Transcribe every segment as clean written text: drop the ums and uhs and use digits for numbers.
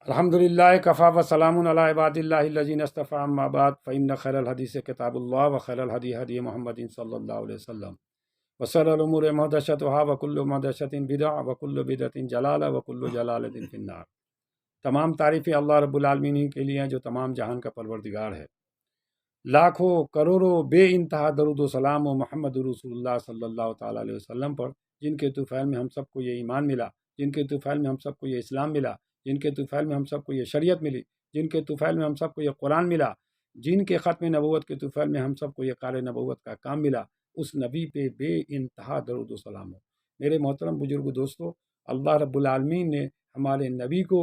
الحمدللہ کفا وسلام علی عباد اللہ الذین اصطفیٰ اما بعد فإن خیر الحدیث کتاب اللہ وخیر الہدی ہدی محمد صلی اللہ علیہ وسلم وشر الامور محدثاتها وکل محدثۃ بدعہ وکل بدعۃ ضلالہ وکل ضلالۃ فی النار۔ تمام تعریفیں اللہ رب العالمین ہی کے لیے ہیں جو تمام جہان کا پروردگار ہے۔ لاکھوں کروڑوں بے انتہا درود و سلام و محمد رسول اللہ صلی اللہ تعالیٰ علیہ وسلم پر، جن کے طفیل میں ہم سب کو یہ ایمان ملا، جن کے طفیل میں ہم سب کو یہ اسلام ملا، جن کے طفیل میں ہم سب کو یہ شریعت ملی، جن کے طفیل میں ہم سب کو یہ قرآن ملا، جن کے ختم نبوت کے طفیل میں ہم سب کو یہ قال نبوت کا کام ملا، اس نبی پہ بے انتہا درود و سلام ہو۔ میرے محترم بزرگ دوستو، اللہ رب العالمین نے ہمارے نبی کو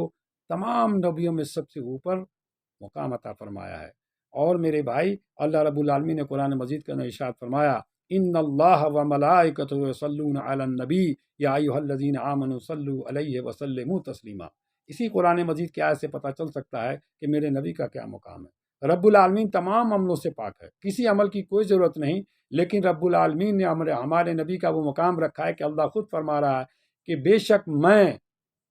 تمام نبیوں میں سب سے اوپر مقام عطا فرمایا ہے۔ اور میرے بھائی، اللہ رب العالمین نے قرآن مجید کا ارشاد فرمایا، ان اللہ و ملائکتہ یصلون علی النبی یا ایھا الذین آمنوا صلوا علیہ وسلموا تسلیما۔ اسی قرآن مجید کی آیت سے پتہ چل سکتا ہے کہ میرے نبی کا کیا مقام ہے۔ رب العالمین تمام عملوں سے پاک ہے، کسی عمل کی کوئی ضرورت نہیں، لیکن رب العالمین نے ہمارے نبی کا وہ مقام رکھا ہے کہ اللہ خود فرما رہا ہے کہ بے شک میں،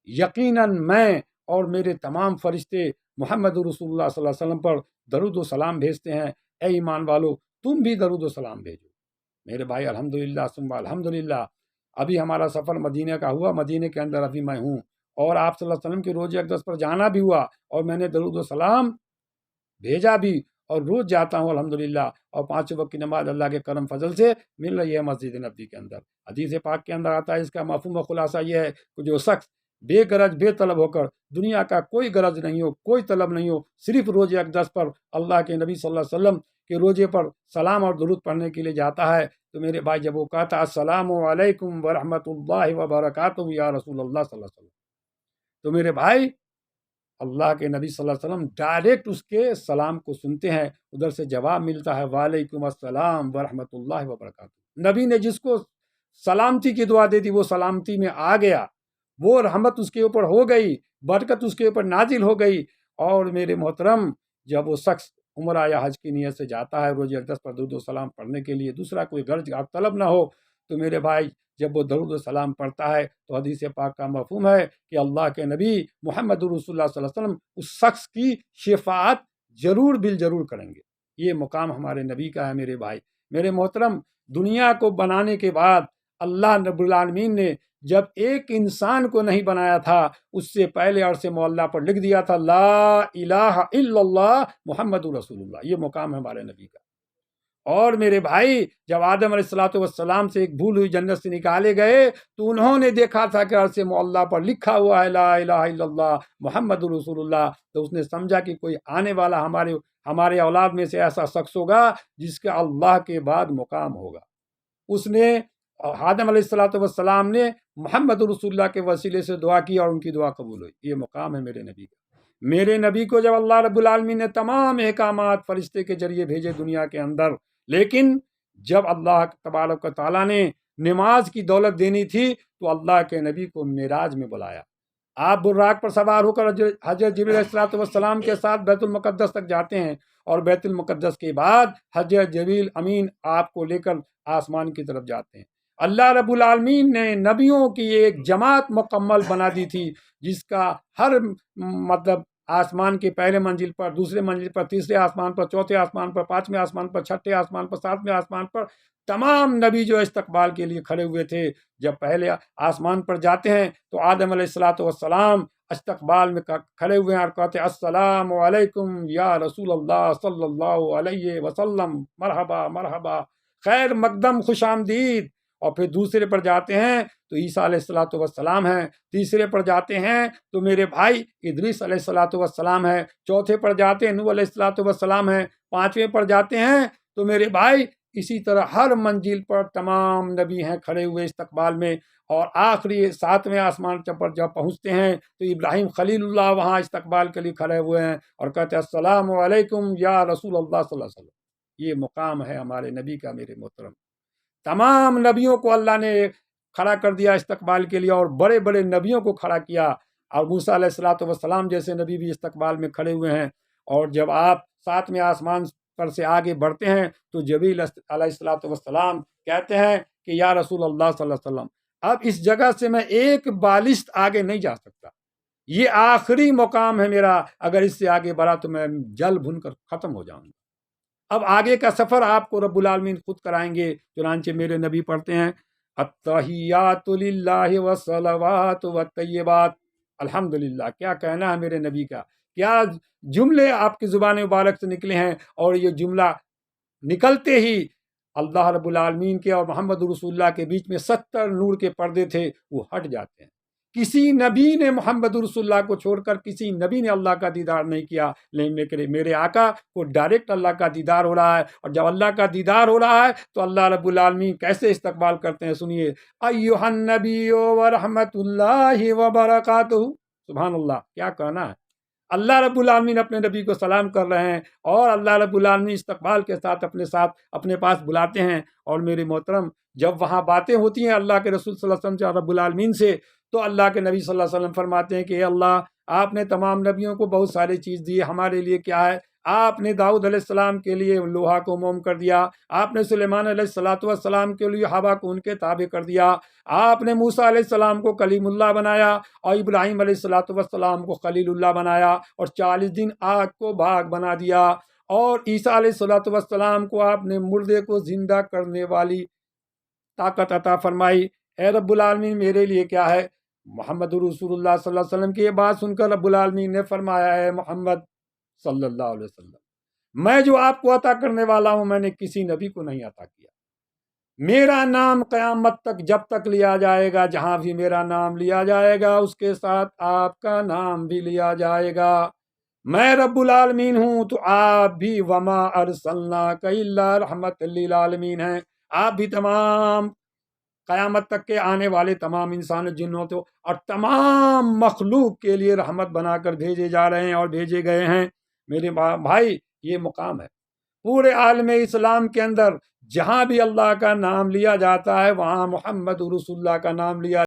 یقیناً میں اور میرے تمام فرشتے محمد رسول اللہ صلی اللہ علیہ وسلم پر درود و سلام بھیجتے ہیں۔ اے ایمان والو، تم بھی درود و سلام بھیجو۔ میرے بھائی، الحمدللہ ثم الحمدللہ، ابھی ہمارا سفر مدینہ کا ہوا، مدینہ کے اندر ابھی میں ہوں، اور آپ صلی اللہ علیہ وسلم کے روزہ اقدس پر جانا بھی ہوا، اور میں نے درود و سلام بھیجا بھی، اور روز جاتا ہوں الحمدللہ، اور 5 وقت کی نماز اللہ کے کرم فضل سے مل رہی ہے مسجد نبوی کے اندر۔ حدیث پاک کے اندر آتا ہے، اس کا مفہوم و خلاصہ یہ ہے کہ جو شخص بے غرض بے طلب ہو کر، دنیا کا کوئی غرض نہیں ہو، کوئی طلب نہیں ہو، صرف روزہ اقدس پر اللہ کے نبی صلی اللہ علیہ وسلم کے روزے پر سلام اور درود پڑھنے کے لیے جاتا ہے، تو میرے بھائی جب وہ کہتا السلام علیکم ورحمۃ اللہ وبرکاتہ یا رسول اللہ صلی اللہ علیہ وسلم، تو میرے بھائی اللہ کے نبی صلی اللہ علیہ وسلم ڈائریکٹ اس کے سلام کو سنتے ہیں، ادھر سے جواب ملتا ہے وعلیکم السلام ورحمۃ اللہ وبرکاتہ۔ نبی نے جس کو سلامتی کی دعا دے دی، وہ سلامتی میں آ گیا، وہ رحمت اس کے اوپر ہو گئی، برکت اس کے اوپر نازل ہو گئی۔ اور میرے محترم، جب وہ شخص عمرہ یا حج کی نیت سے جاتا ہے روزہ اقدس پر درود و سلام پڑھنے کے لیے، دوسرا کوئی غرض اور طلب نہ ہو، تو میرے بھائی جب وہ درود و سلام پڑھتا ہے تو حدیث پاک کا مفہوم ہے کہ اللہ کے نبی محمد رسول اللہ صلی اللہ علیہ وسلم اس شخص کی شفاعت ضرور بالضرور کریں گے۔ یہ مقام ہمارے نبی کا ہے میرے بھائی۔ میرے محترم، دنیا کو بنانے کے بعد اللہ رب العالمین نے جب ایک انسان کو نہیں بنایا تھا، اس سے پہلے عرش معلیٰ پر لکھ دیا تھا لا الہ الا اللہ محمد رسول اللہ۔ یہ مقام ہے ہمارے نبی کا۔ اور میرے بھائی، جب آدم علیہ السلام سے ایک بھول ہوئی جنت سے نکالے گئے، تو انہوں نے دیکھا تھا کہ عرش معلیٰ پر لکھا ہوا ہے لا الہ الا اللہ محمد رسول اللہ، تو اس نے سمجھا کہ کوئی آنے والا ہمارے اولاد میں سے ایسا شخص ہوگا جس کا اللہ کے بعد مقام ہوگا۔ اس نے آدم علیہ السلام نے محمد رسول اللہ کے وسیلے سے دعا کی، اور ان کی دعا قبول ہوئی۔ یہ مقام ہے میرے نبی کا۔ میرے نبی کو جب اللہ رب العالمین نے تمام احکامات فرشتے کے ذریعے بھیجے دنیا کے اندر، لیکن جب اللہ تبارک و تعالیٰ نے نماز کی دولت دینی تھی تو اللہ کے نبی کو معراج میں بلایا۔ آپ براق پر سوار ہو کر حضرت جبریل علیہ السلام کے ساتھ بیت المقدس تک جاتے ہیں، اور بیت المقدس کے بعد حضرت جبریل امین آپ کو لے کر آسمان کی طرف جاتے ہیں۔ اللہ رب العالمین نے نبیوں کی ایک جماعت مکمل بنا دی تھی، جس کا ہر آسمان کے پہلے منزل پر، دوسرے منزل پر، تیسرے آسمان پر، چوتھے آسمان پر، پانچویں آسمان پر، چھٹے آسمان پر، ساتویں آسمان پر تمام نبی جو استقبال کے لیے کھڑے ہوئے تھے۔ جب پہلے آسمان پر جاتے ہیں تو آدم علیہ السلام استقبال میں کھڑے ہوئے ہیں اور کہتے ہیں السلام علیکم یا رسول اللہ صلی اللہ علیہ وسلم، مرحبا مرحبا، خیر مقدم، خوش آمدید۔ اور پھر دوسرے پر جاتے ہیں تو عیسیٰ علیہ السلام ہیں، تیسرے پر جاتے ہیں تو میرے بھائی ادریس علیہ السلام ہیں، چوتھے پر جاتے ہیں نوح علیہ السلام ہیں، پانچویں پر جاتے ہیں تو میرے بھائی اسی طرح ہر منزل پر تمام نبی ہیں کھڑے ہوئے استقبال میں۔ اور آخری 7ویں آسمان پر جب پہنچتے ہیں تو ابراہیم خلیل اللہ وہاں استقبال کے لیے کھڑے ہوئے ہیں اور کہتے ہیں السلام علیکم یا رسول اللہ صلی اللہ علیہ وسلم۔ یہ مقام ہے ہمارے نبی کا میرے محترم۔ تمام نبیوں کو اللہ نے کھڑا کر دیا استقبال کے لیے، اور بڑے بڑے نبیوں کو کھڑا کیا، اور موسیٰ علیہ السلام جیسے نبی بھی استقبال میں کھڑے ہوئے ہیں۔ اور جب آپ 7ویں آسمان پر سے آگے بڑھتے ہیں تو جبریل علیہ السلام کہتے ہیں کہ یا رسول اللہ صلی اللہ علیہ وسلم، اب اس جگہ سے میں ایک بالشت آگے نہیں جا سکتا، یہ آخری مقام ہے میرا، اگر اس سے آگے بڑھا تو میں جل بھن کر ختم ہو جاؤں گا۔ اب آگے کا سفر آپ کو رب العالمین خود کرائیں گے۔ چنانچہ میرے نبی پڑھتے ہیں التحیات للہ والصلوات والطیبات۔ الحمدللہ، کیا کہنا ہے میرے نبی کا، کیا جملے آپ کی زبان مبارک سے نکلے ہیں، اور یہ جملہ نکلتے ہی اللہ رب العالمین کے اور محمد رسول اللہ کے بیچ میں 70 نور کے پردے تھے، وہ ہٹ جاتے ہیں۔ کسی نبی نے محمد رسول اللہ کو چھوڑ کر کسی نبی نے اللہ کا دیدار نہیں کیا، لیکن میرے آقا کو ڈائریکٹ اللہ کا دیدار ہو رہا ہے، اور جب اللہ کا دیدار ہو رہا ہے تو اللہ رب العالمین کیسے استقبال کرتے ہیں، سنیے، ایھا النبی ورحمۃ اللہ وبرکاتہ۔ سبحان اللہ، کیا کہنا ہے۔ اللہ رب العالمین اپنے نبی کو سلام کر رہے ہیں، اور اللہ رب العالمین استقبال کے ساتھ اپنے پاس بلاتے ہیں۔ اور میرے محترم، جب وہاں باتیں ہوتی ہیں اللہ کے رسول صلی اللہ علیہ وسلم سے اور رب العالمین سے، تو اللہ کے نبی صلی اللہ علیہ وسلم فرماتے ہیں کہ اے اللہ، آپ نے تمام نبیوں کو بہت ساری چیز دی، ہمارے لیے کیا ہے؟ آپ نے داؤد علیہ السلام کے لیے لوہا کو موم کر دیا، آپ نے سلیمان علیہ السلام کے لیے ہوا کو ان کے تابع کر دیا، آپ نے موسیٰ علیہ السلام کو کلیم اللہ بنایا، اور ابراہیم علیہ السلام کو خلیل اللہ بنایا، اور 40 دن آگ کو بھاگ بنا دیا، اور عیسیٰ علیہ السلام کو آپ نے مردے کو زندہ کرنے والی طاقت عطا فرمائی۔ اے رب العالمین، میرے لیے کیا ہے؟ محمد رسول اللہ صلی اللہ علیہ وسلم کی یہ بات سن کر رب العالمین نے فرمایا ہے محمد صلی اللہ علیہ وسلم، میں جو آپ کو عطا کرنے والا ہوں، میں نے کسی نبی کو نہیں عطا کیا۔ میرا نام قیامت تک جب تک لیا جائے گا، جہاں بھی میرا نام لیا جائے گا اس کے ساتھ آپ کا نام بھی لیا جائے گا۔ میں رب العالمین ہوں تو آپ بھی وما ارسلناک الا رحمت للعالمین ہیں، آپ بھی تمام قیامت تک کے آنے والے تمام انسان جنوں تو اور تمام مخلوق کے لیے رحمت بنا کر بھیجے جا رہے ہیں اور بھیجے گئے ہیں۔ میرے بھائی، یہ مقام ہے پورے عالم اسلام کے اندر، جہاں بھی اللہ کا نام لیا جاتا ہے وہاں محمد رسول اللہ کا نام لیا